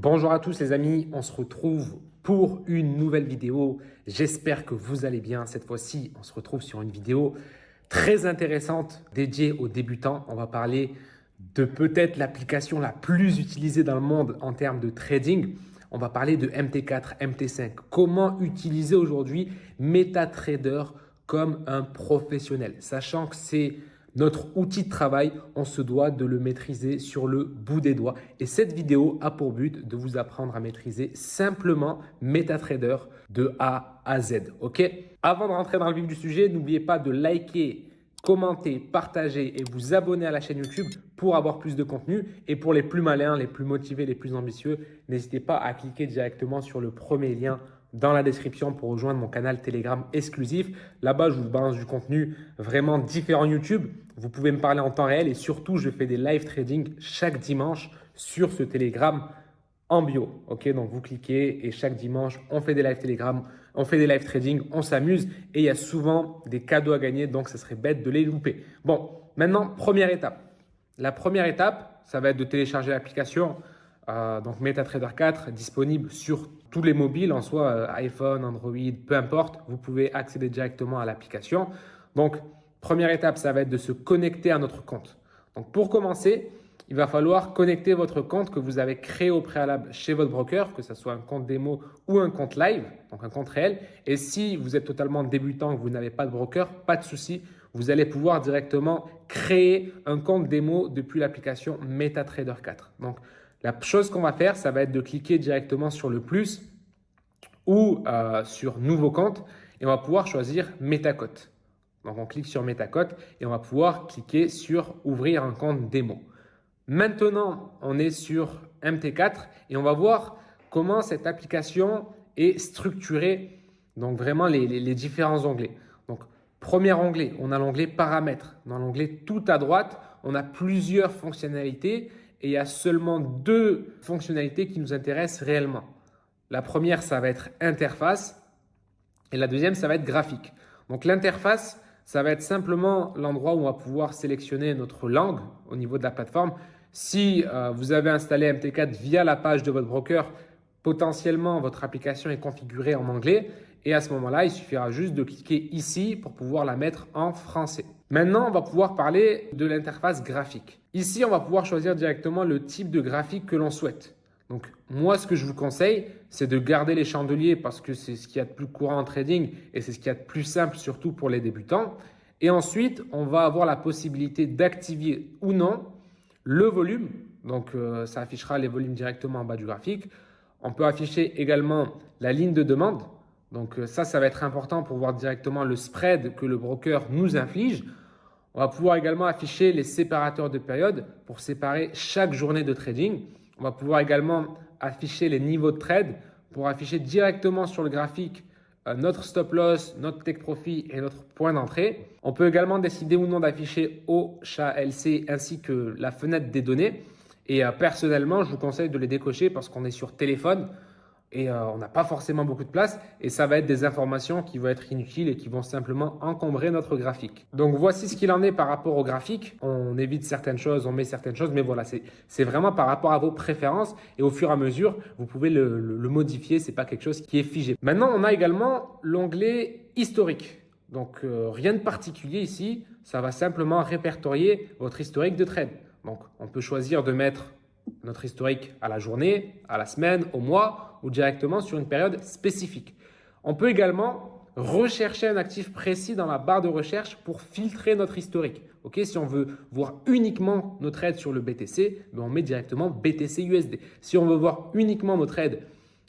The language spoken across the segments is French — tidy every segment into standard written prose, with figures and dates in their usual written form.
Bonjour à tous les amis, on se retrouve pour une nouvelle vidéo. J'espère que vous allez bien. Cette fois-ci, on se retrouve sur une vidéo très intéressante dédiée aux débutants. On va parler de peut-être l'application la plus utilisée dans le monde en termes de trading. On va parler de MT4, MT5. Comment utiliser aujourd'hui MetaTrader comme un professionnel, sachant que c'est notre outil de travail, on se doit de le maîtriser sur le bout des doigts. Et cette vidéo a pour but de vous apprendre à maîtriser simplement MetaTrader de A à Z. Ok? Avant de rentrer dans le vif du sujet, n'oubliez pas de liker, commenter, partager et vous abonner à la chaîne YouTube pour avoir plus de contenu. Et pour les plus malins, les plus motivés, les plus ambitieux, n'hésitez pas à cliquer directement sur le premier lien dans la description pour rejoindre mon canal Telegram exclusif. Là-bas, je vous balance du contenu vraiment différent YouTube. Vous pouvez me parler en temps réel et surtout, je fais des live trading chaque dimanche sur ce Telegram en bio. Ok, donc vous cliquez et chaque dimanche, on fait des live Telegram, on fait des live trading, on s'amuse et il y a souvent des cadeaux à gagner, donc ça serait bête de les louper. Bon, maintenant, première étape. La première étape, ça va être de télécharger l'application. Donc MetaTrader 4 disponible sur tous les mobiles, en soi iPhone, Android, peu importe. Vous pouvez accéder directement à l'application. Donc, première étape, ça va être de se connecter à notre compte. Donc, pour commencer, il va falloir connecter votre compte que vous avez créé au préalable chez votre broker, que ce soit un compte démo ou un compte live, donc un compte réel. Et si vous êtes totalement débutant, que vous n'avez pas de broker, pas de souci, vous allez pouvoir directement créer un compte démo depuis l'application MetaTrader 4. Donc, la chose qu'on va faire, ça va être de cliquer directement sur le plus ou sur nouveau compte et on va pouvoir choisir MetaCote. Donc, on clique sur MetaCote et on va pouvoir cliquer sur ouvrir un compte démo. Maintenant, on est sur MT4 et on va voir comment cette application est structurée. Donc, vraiment les différents onglets. Donc, premier onglet, on a l'onglet paramètres. Dans l'onglet tout à droite, on a plusieurs fonctionnalités et il y a seulement deux fonctionnalités qui nous intéressent réellement. La première, ça va être interface et la deuxième, ça va être graphique. Donc, l'interface, ça va être simplement l'endroit où on va pouvoir sélectionner notre langue au niveau de la plateforme. Si vous avez installé MT4 via la page de votre broker, potentiellement votre application est configurée en anglais et à ce moment-là, il suffira juste de cliquer ici pour pouvoir la mettre en français. Maintenant, on va pouvoir parler de l'interface graphique. Ici, on va pouvoir choisir directement le type de graphique que l'on souhaite. Donc, moi, ce que je vous conseille, c'est de garder les chandeliers parce que c'est ce qu'il y a de plus courant en trading et c'est ce qu'il y a de plus simple, surtout pour les débutants. Et ensuite, on va avoir la possibilité d'activer ou non le volume. Donc, ça affichera les volumes directement en bas du graphique. On peut afficher également la ligne de demande. Donc, ça va être important pour voir directement le spread que le broker nous inflige. On va pouvoir également afficher les séparateurs de période pour séparer chaque journée de trading. On va pouvoir également afficher les niveaux de trade pour afficher directement sur le graphique notre stop loss, notre take profit et notre point d'entrée. On peut également décider ou non d'afficher OCHLC ainsi que la fenêtre des données. Et personnellement, je vous conseille de les décocher parce qu'on est sur téléphone et on n'a pas forcément beaucoup de place et ça va être des informations qui vont être inutiles et qui vont simplement encombrer notre graphique. Donc voici ce qu'il en est par rapport au graphique. On évite certaines choses, on met certaines choses, mais voilà, c'est vraiment par rapport à vos préférences et au fur et à mesure, vous pouvez le modifier, c'est pas quelque chose qui est figé. Maintenant, on a également l'onglet historique. Donc rien de particulier ici, ça va simplement répertorier votre historique de trade. Donc on peut choisir de mettre notre historique à la journée, à la semaine, au mois ou directement sur une période spécifique. On peut également rechercher un actif précis dans la barre de recherche pour filtrer notre historique. Okay, si on veut voir uniquement nos trades sur le BTC, on met directement BTC USD. Si on veut voir uniquement nos trades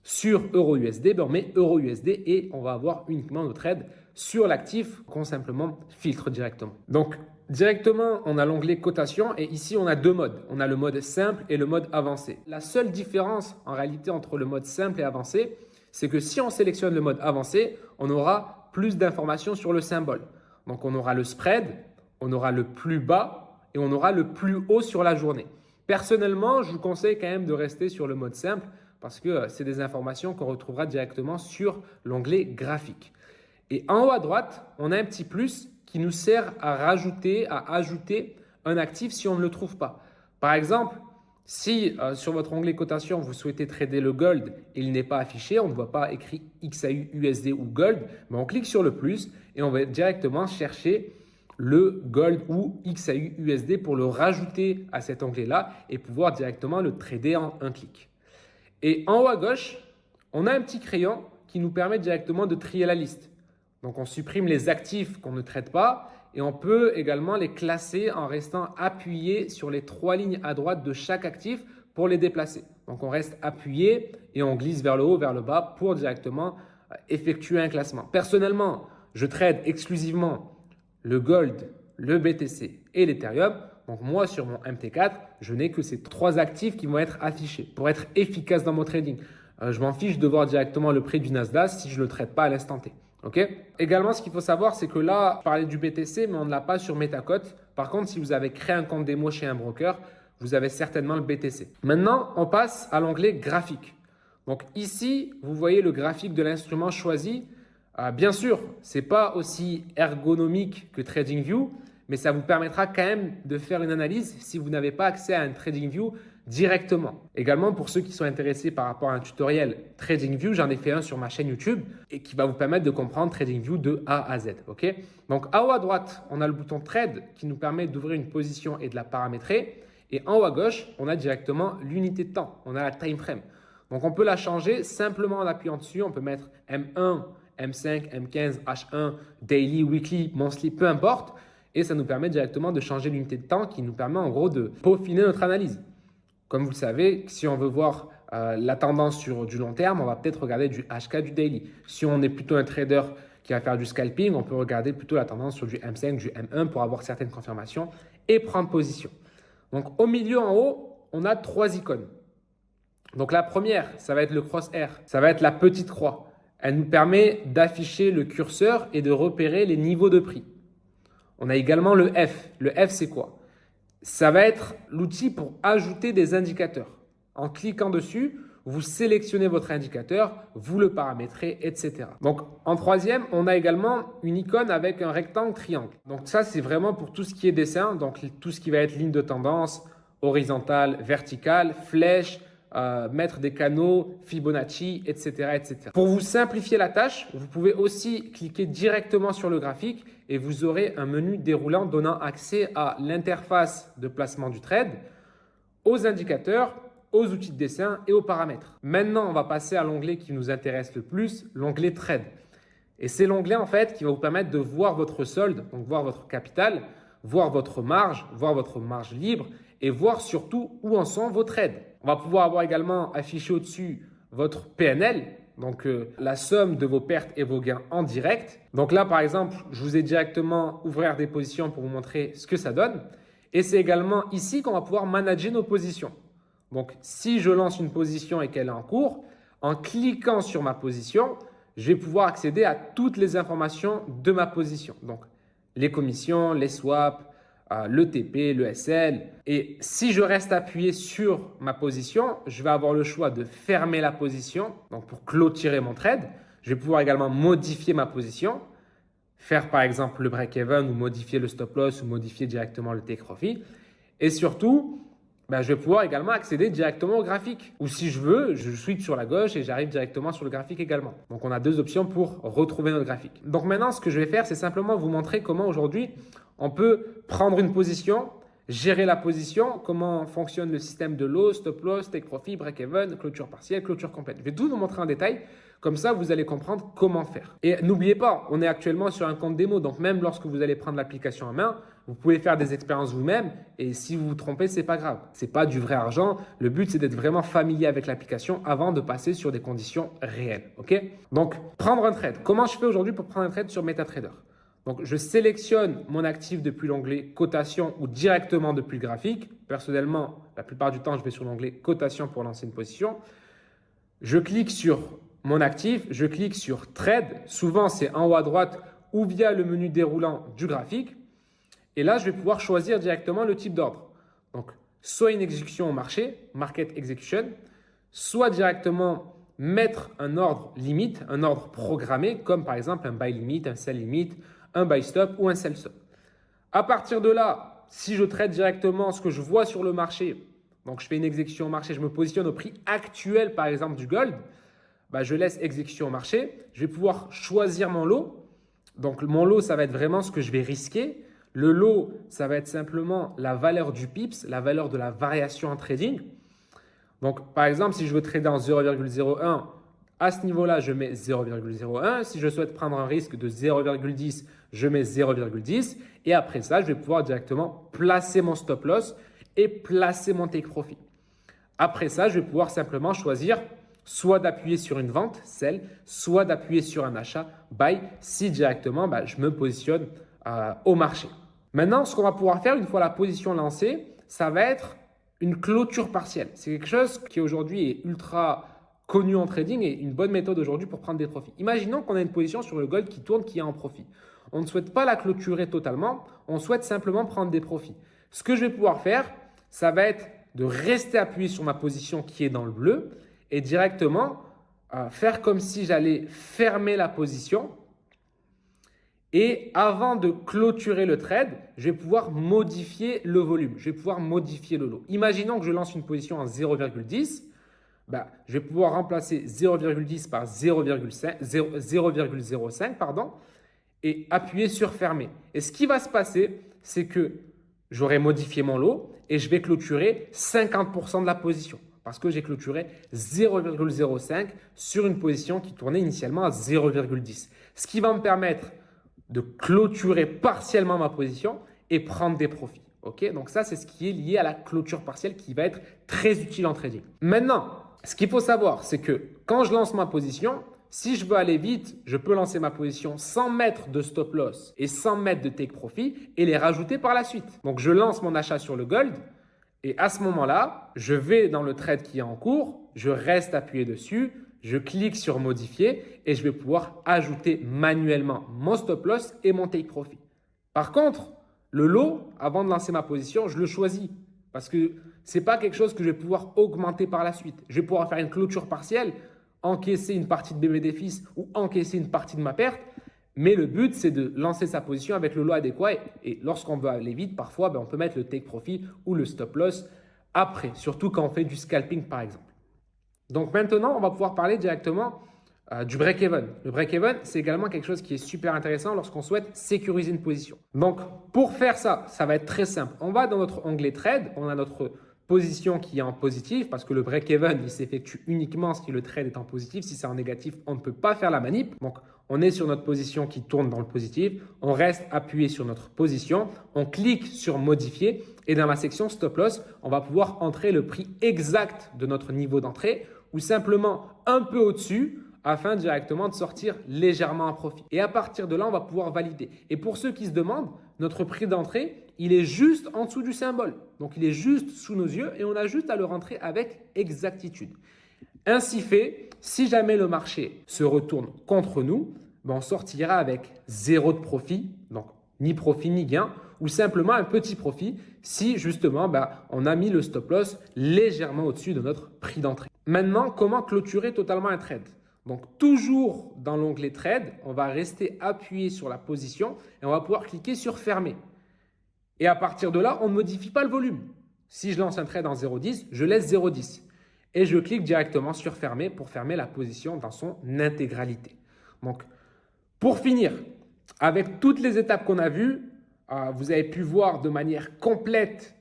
sur Euro USD, on met Euro USD et on va avoir uniquement nos trades sur l'actif qu'on simplement filtre directement. Donc, directement, on a l'onglet cotation et ici, on a deux modes. On a le mode simple et le mode avancé. La seule différence en réalité entre le mode simple et avancé, c'est que si on sélectionne le mode avancé, on aura plus d'informations sur le symbole. Donc, on aura le spread, on aura le plus bas et on aura le plus haut sur la journée. Personnellement, je vous conseille quand même de rester sur le mode simple parce que c'est des informations qu'on retrouvera directement sur l'onglet graphique. Et en haut à droite, on a un petit plus qui nous sert à ajouter un actif si on ne le trouve pas. Par exemple, Si sur votre onglet cotation, vous souhaitez trader le gold et il n'est pas affiché, on ne voit pas écrit XAU USD ou gold, mais on clique sur le plus et on va directement chercher le gold ou XAU USD pour le rajouter à cet onglet-là et pouvoir directement le trader en un clic. Et en haut à gauche, on a un petit crayon qui nous permet directement de trier la liste. Donc, on supprime les actifs qu'on ne traite pas et on peut également les classer en restant appuyé sur les 3 lignes à droite de chaque actif pour les déplacer. Donc, on reste appuyé et on glisse vers le haut, vers le bas pour directement effectuer un classement. Personnellement, je trade exclusivement le gold, le BTC et l'Ethereum. Donc, moi, sur mon MT4, je n'ai que ces 3 actifs qui vont être affichés pour être efficace dans mon trading. Je m'en fiche de voir directement le prix du Nasdaq si je ne le traite pas à l'instant T. Okay. Également, ce qu'il faut savoir, c'est que là, je parlais du BTC, mais on ne l'a pas sur MetaCote. Par contre, si vous avez créé un compte démo chez un broker, vous avez certainement le BTC. Maintenant, on passe à l'onglet graphique. Donc ici, vous voyez le graphique de l'instrument choisi. Bien sûr, ce n'est pas aussi ergonomique que TradingView, mais ça vous permettra quand même de faire une analyse si vous n'avez pas accès à un TradingView directement. Également, pour ceux qui sont intéressés par rapport à un tutoriel TradingView, j'en ai fait un sur ma chaîne YouTube et qui va vous permettre de comprendre TradingView de A à Z. Okay. Donc, en haut à droite, on a le bouton Trade qui nous permet d'ouvrir une position et de la paramétrer. Et en haut à gauche, on a directement l'unité de temps. On a la time frame. Donc, on peut la changer simplement en appuyant dessus. On peut mettre M1, M5, M15, H1, Daily, Weekly, Monthly, peu importe. Et ça nous permet directement de changer l'unité de temps qui nous permet en gros de peaufiner notre analyse. Comme vous le savez, si on veut voir la tendance sur du long terme, on va peut-être regarder du HK, du daily. Si on est plutôt un trader qui va faire du scalping, on peut regarder plutôt la tendance sur du M5, du M1 pour avoir certaines confirmations et prendre position. Donc, au milieu, en haut, on a 3 icônes. Donc, la première, ça va être le crosshair. Ça va être la petite croix. Elle nous permet d'afficher le curseur et de repérer les niveaux de prix. On a également le F. Le F, c'est quoi? Ça va être l'outil pour ajouter des indicateurs. En cliquant dessus, vous sélectionnez votre indicateur, vous le paramétrez, etc. Donc, en troisième, on a également une icône avec un rectangle triangle. Donc, ça, c'est vraiment pour tout ce qui est dessin. Donc, tout ce qui va être ligne de tendance, horizontale, verticale, flèche, mettre des canaux, Fibonacci, etc., etc. Pour vous simplifier la tâche, vous pouvez aussi cliquer directement sur le graphique et vous aurez un menu déroulant donnant accès à l'interface de placement du trade, aux indicateurs, aux outils de dessin et aux paramètres. Maintenant, on va passer à l'onglet qui nous intéresse le plus, l'onglet Trade. Et c'est l'onglet en fait qui va vous permettre de voir votre solde, donc voir votre capital, voir votre marge libre et voir surtout où en sont vos trades. On va pouvoir avoir également affiché au-dessus votre PNL, donc la somme de vos pertes et vos gains en direct. Donc là, par exemple, je vous ai directement ouvert des positions pour vous montrer ce que ça donne. Et c'est également ici qu'on va pouvoir manager nos positions. Donc, si je lance une position et qu'elle est en cours, en cliquant sur ma position, je vais pouvoir accéder à toutes les informations de ma position. Donc, les commissions, les swaps, le TP, le SL. Et si je reste appuyé sur ma position, je vais avoir le choix de fermer la position, donc pour clôturer mon trade. Je vais pouvoir également modifier ma position, faire par exemple le break-even ou modifier le stop-loss ou modifier directement le take-profit. Et surtout, je vais pouvoir également accéder directement au graphique. Ou si je veux, je switch sur la gauche et j'arrive directement sur le graphique également. Donc, on a 2 options pour retrouver notre graphique. Donc, maintenant, ce que je vais faire, c'est simplement vous montrer comment aujourd'hui, on peut prendre une position, gérer la position, comment fonctionne le système de low, stop loss, take profit, break-even, clôture partielle, clôture complète. Je vais tout vous montrer en détail. Comme ça, vous allez comprendre comment faire. Et n'oubliez pas, on est actuellement sur un compte démo. Donc, même lorsque vous allez prendre l'application en main, vous pouvez faire des expériences vous-même. Et si vous vous trompez, ce n'est pas grave. Ce n'est pas du vrai argent. Le but, c'est d'être vraiment familier avec l'application avant de passer sur des conditions réelles. OK? Donc, prendre un trade. Comment je fais aujourd'hui pour prendre un trade sur MetaTrader? Donc, je sélectionne mon actif depuis l'onglet cotation ou directement depuis le graphique. Personnellement, la plupart du temps, je vais sur l'onglet cotation pour lancer une position. Je clique sur mon actif, je clique sur Trade. Souvent, c'est en haut à droite ou via le menu déroulant du graphique. Et là, je vais pouvoir choisir directement le type d'ordre. Donc, soit une exécution au marché, Market Execution, soit directement mettre un ordre limite, un ordre programmé, comme par exemple un buy limit, un sell limit, un buy stop ou un sell stop. À partir de là, si je traite directement ce que je vois sur le marché, Donc, je fais une exécution au marché, je me positionne au prix actuel, par exemple, du gold. Bah, je laisse exécution au marché. Je vais pouvoir choisir mon lot. Donc, mon lot, ça va être vraiment ce que je vais risquer. Le lot, ça va être simplement la valeur du pips, la valeur de la variation en trading. Donc, par exemple, si je veux trader en 0,01, à ce niveau-là, je mets 0,01. Si je souhaite prendre un risque de 0,10, je mets 0,10. Et après ça, je vais pouvoir directement placer mon stop loss et placer mon take profit. Après ça, je vais pouvoir simplement choisir soit d'appuyer sur une vente, sell, soit d'appuyer sur un achat, buy, si directement je me positionne au marché. Maintenant, ce qu'on va pouvoir faire une fois la position lancée, ça va être une clôture partielle. C'est quelque chose qui aujourd'hui est ultra connu en trading et une bonne méthode aujourd'hui pour prendre des profits. Imaginons qu'on a une position sur le gold qui tourne, qui est en profit. On ne souhaite pas la clôturer totalement, on souhaite simplement prendre des profits. Ce que je vais pouvoir faire, ça va être de rester appuyé sur ma position qui est dans le bleu et directement faire comme si j'allais fermer la position. Et avant de clôturer le trade, je vais pouvoir modifier le volume, je vais pouvoir modifier le lot. Imaginons que je lance une position en 0,10, je vais pouvoir remplacer 0,10 par 0,05 et appuyer sur fermer. Et ce qui va se passer, c'est que j'aurai modifié mon lot et je vais clôturer 50% de la position parce que j'ai clôturé 0,05 sur une position qui tournait initialement à 0,10. Ce qui va me permettre de clôturer partiellement ma position et prendre des profits. Okay, donc ça, c'est ce qui est lié à la clôture partielle qui va être très utile en trading. Maintenant, ce qu'il faut savoir, c'est que quand je lance ma position, si je veux aller vite, je peux lancer ma position sans mettre de stop loss et sans mettre de take profit et les rajouter par la suite. Donc, je lance mon achat sur le gold et à ce moment-là, je vais dans le trade qui est en cours, je reste appuyé dessus, je clique sur modifier et je vais pouvoir ajouter manuellement mon stop loss et mon take profit. Par contre, le lot, avant de lancer ma position, je le choisis parce que ce n'est pas quelque chose que je vais pouvoir augmenter par la suite. Je vais pouvoir faire une clôture partielle, encaisser une partie de mes bénéfices ou encaisser une partie de ma perte. Mais le but, c'est de lancer sa position avec le lot adéquat. Et lorsqu'on veut aller vite, parfois, on peut mettre le take profit ou le stop loss après, surtout quand on fait du scalping, par exemple. Donc maintenant, on va pouvoir parler directement du break-even. Le break-even, c'est également quelque chose qui est super intéressant lorsqu'on souhaite sécuriser une position. Donc, pour faire ça, ça va être très simple. On va dans notre onglet trade, on a notre position qui est en positif parce que le break-even, il s'effectue uniquement si le trade est en positif. Si c'est en négatif, on ne peut pas faire la manip. Donc, on est sur notre position qui tourne dans le positif. On reste appuyé sur notre position. On clique sur modifier et dans la section stop loss, on va pouvoir entrer le prix exact de notre niveau d'entrée ou simplement un peu au-dessus afin directement de sortir légèrement à profit. Et à partir de là, on va pouvoir valider. Et pour ceux qui se demandent, notre prix d'entrée, il est juste en dessous du symbole. Donc, il est juste sous nos yeux et on a juste à le rentrer avec exactitude. Ainsi fait, si jamais le marché se retourne contre nous, on sortira avec zéro de profit, donc ni profit ni gain, ou simplement un petit profit si justement on a mis le stop loss légèrement au-dessus de notre prix d'entrée. Maintenant, comment clôturer totalement un trade ? Donc, toujours dans l'onglet Trade, on va rester appuyé sur la position et on va pouvoir cliquer sur Fermer. Et à partir de là, on ne modifie pas le volume. Si je lance un trade en 0,10, je laisse 0,10. Et je clique directement sur Fermer pour fermer la position dans son intégralité. Donc, pour finir, avec toutes les étapes qu'on a vues, vous avez pu voir de manière complète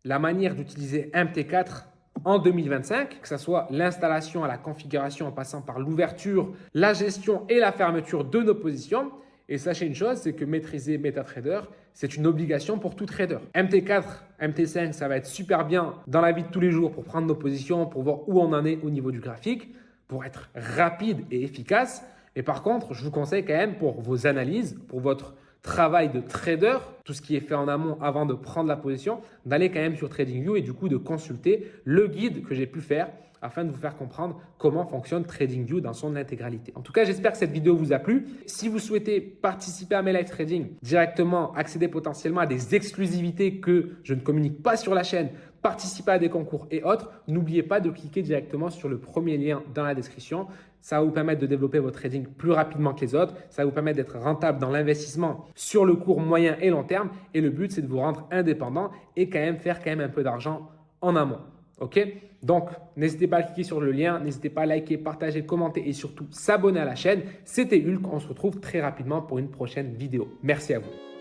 la manière d'utiliser MT4 en 2025, que ce soit l'installation à la configuration en passant par l'ouverture, la gestion et la fermeture de nos positions. Et sachez une chose, c'est que maîtriser MetaTrader, c'est une obligation pour tout trader. MT4, MT5, ça va être super bien dans la vie de tous les jours pour prendre nos positions, pour voir où on en est au niveau du graphique, pour être rapide et efficace. Et par contre, je vous conseille quand même pour vos analyses, pour votre travail de trader, tout ce qui est fait en amont avant de prendre la position, d'aller quand même sur TradingView et du coup de consulter le guide que j'ai pu faire afin de vous faire comprendre comment fonctionne TradingView dans son intégralité. En tout cas, j'espère que cette vidéo vous a plu. Si vous souhaitez participer à mes live trading directement, accéder potentiellement à des exclusivités que je ne communique pas sur la chaîne, participer à des concours et autres, n'oubliez pas de cliquer directement sur le premier lien dans la description. Ça va vous permettre de développer votre trading plus rapidement que les autres. Ça va vous permettre d'être rentable dans l'investissement sur le court, moyen et long terme. Et le but, c'est de vous rendre indépendant et faire un peu d'argent en amont. Ok? Donc, n'hésitez pas à cliquer sur le lien, n'hésitez pas à liker, partager, commenter et surtout s'abonner à la chaîne. C'était Hulk, on se retrouve très rapidement pour une prochaine vidéo. Merci à vous.